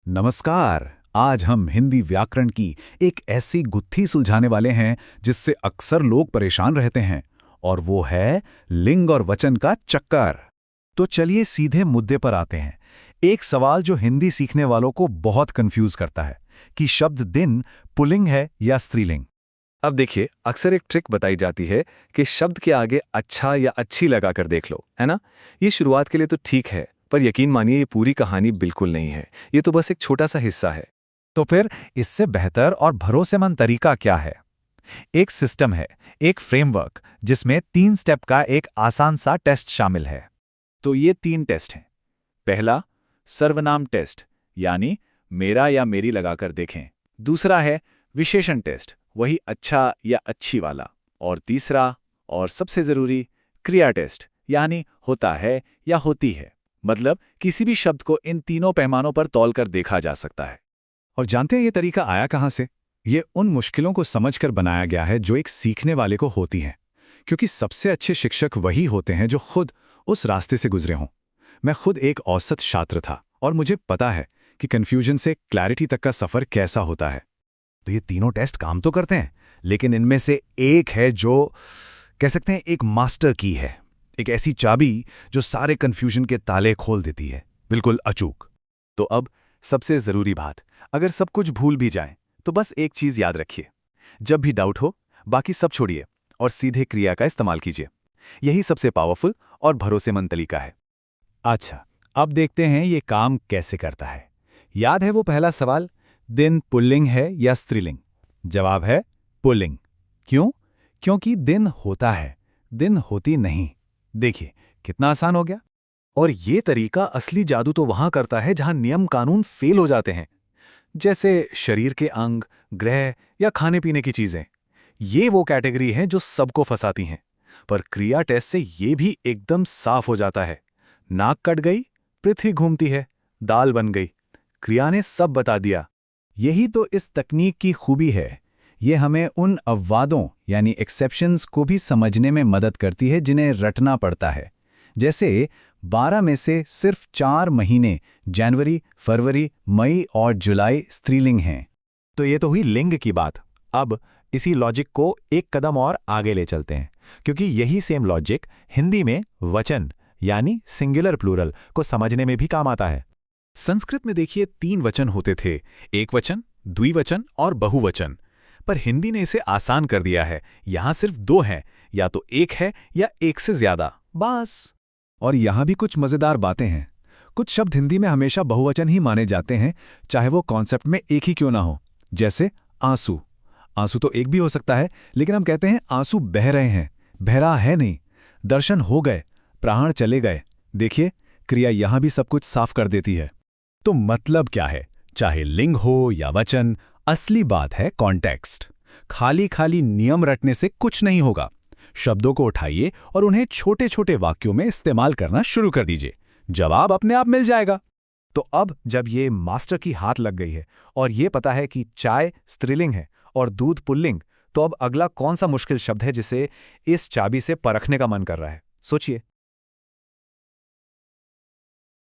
नमस्कार। आज हम हिंदी व्याकरण की एक ऐसी गुत्थी सुलझाने वाले हैं जिससे अक्सर लोग परेशान रहते हैं, और वो है लिंग और वचन का चक्कर। तो चलिए सीधे मुद्दे पर आते हैं। एक सवाल जो हिंदी सीखने वालों को बहुत कंफ्यूज करता है कि शब्द दिन पुल्लिंग है या स्त्रीलिंग। अब देखिए, अक्सर एक ट्रिक बताई जाती है कि शब्द के आगे अच्छा या अच्छी लगाकर देख लो, है ना। ये शुरुआत के लिए तो ठीक है, पर यकीन मानिए ये पूरी कहानी बिल्कुल नहीं है। ये तो बस एक छोटा सा हिस्सा है। तो फिर इससे बेहतर और भरोसेमंद तरीका क्या है? एक सिस्टम है, एक फ्रेमवर्क जिसमें 3 स्टेप का एक आसान सा टेस्ट शामिल है। तो ये 3 टेस्ट हैं। पहला, सर्वनाम टेस्ट, यानी मेरा या मेरी लगाकर देखें। दूसरा है विशेषण टेस्ट, वही अच्छा या अच्छी वाला। और तीसरा और सबसे जरूरी, क्रिया टेस्ट, यानी होता है या होती है। मतलब किसी भी शब्द को इन तीनों पैमानों पर तौलकर देखा जा सकता है। और जानते हैं ये तरीका आया कहाँ से? ये उन मुश्किलों को समझकर बनाया गया है जो एक सीखने वाले को होती हैं, क्योंकि सबसे अच्छे शिक्षक वही होते हैं जो खुद उस रास्ते से गुजरे हों। मैं खुद एक औसत छात्र था और मुझे पता है कि कन्फ्यूजन से क्लैरिटी तक का सफर कैसा होता है। तो ये तीनों टेस्ट काम तो करते हैं, लेकिन इनमें से एक है जो कह सकते हैं एक मास्टर की है, एक ऐसी चाबी जो सारे कन्फ्यूजन के ताले खोल देती है, बिल्कुल अचूक। तो अब सबसे जरूरी बात, अगर सब कुछ भूल भी जाएं, तो बस एक चीज याद रखिए। जब भी डाउट हो, बाकी सब छोड़िए और सीधे क्रिया का इस्तेमाल कीजिए। यही सबसे पावरफुल और भरोसेमंद तरीका है। अच्छा, अब देखते हैं ये काम कैसे करता है। याद है वो पहला सवाल, दिन पुल्लिंग है या स्त्रीलिंग? जवाब है पुल्लिंग। क्यों? क्योंकि दिन होता है, दिन होती नहीं। देखिए कितना आसान हो गया। और ये तरीका असली जादू तो वहां करता है जहां नियम कानून फेल हो जाते हैं, जैसे शरीर के अंग, ग्रह या खाने पीने की चीजें। ये वो कैटेगरी हैं जो सबको फंसाती हैं। पर क्रिया टेस्ट से ये भी एकदम साफ हो जाता है। नाक कट गई, पृथ्वी घूमती है, दाल बन गई। क्रिया ने सब बता दिया। यही तो इस तकनीक की खूबी है। ये हमें उन अपवादों यानी एक्सेप्शंस को भी समझने में मदद करती है जिन्हें रटना पड़ता है। जैसे 12 में से सिर्फ 4 महीने जनवरी, फरवरी, मई और जुलाई स्त्रीलिंग हैं। तो ये तो हुई लिंग की बात। अब इसी लॉजिक को एक कदम और आगे ले चलते हैं, क्योंकि यही सेम लॉजिक हिंदी में वचन यानी सिंगुलर प्लूरल को समझने में भी काम आता है। संस्कृत में देखिए 3 वचन होते थे, एक वचन, द्विवचन और बहुवचन। पर हिंदी ने इसे आसान कर दिया है। यहां सिर्फ 2 हैं, या तो एक है या एक से ज्यादा, बस। और यहां भी कुछ मजेदार बातें हैं। कुछ शब्द हिंदी में हमेशा बहुवचन ही माने जाते हैं, चाहे वो कॉन्सेप्ट में एक ही क्यों ना हो। जैसे आंसू। आंसू तो एक भी हो सकता है, लेकिन हम कहते हैं आंसू बह रहे हैं, बह रहा है नहीं। दर्शन हो गए, प्राण चले गए। देखिए क्रिया यहां भी सब कुछ साफ कर देती है। तो मतलब क्या है? चाहे लिंग हो या वचन, असली बात है कॉन्टेक्स्ट। खाली खाली नियम रटने से कुछ नहीं होगा। शब्दों को उठाइए और उन्हें छोटे छोटे वाक्यों में इस्तेमाल करना शुरू कर दीजिए। जवाब अपने आप मिल जाएगा। तो अब जब ये मास्टर की हाथ लग गई है और ये पता है कि चाय स्त्रीलिंग है और दूध पुल्लिंग, तो अब अगला कौन सा मुश्किल शब्द है जिसे इस चाबी से परखने का मन कर रहा है? सोचिए।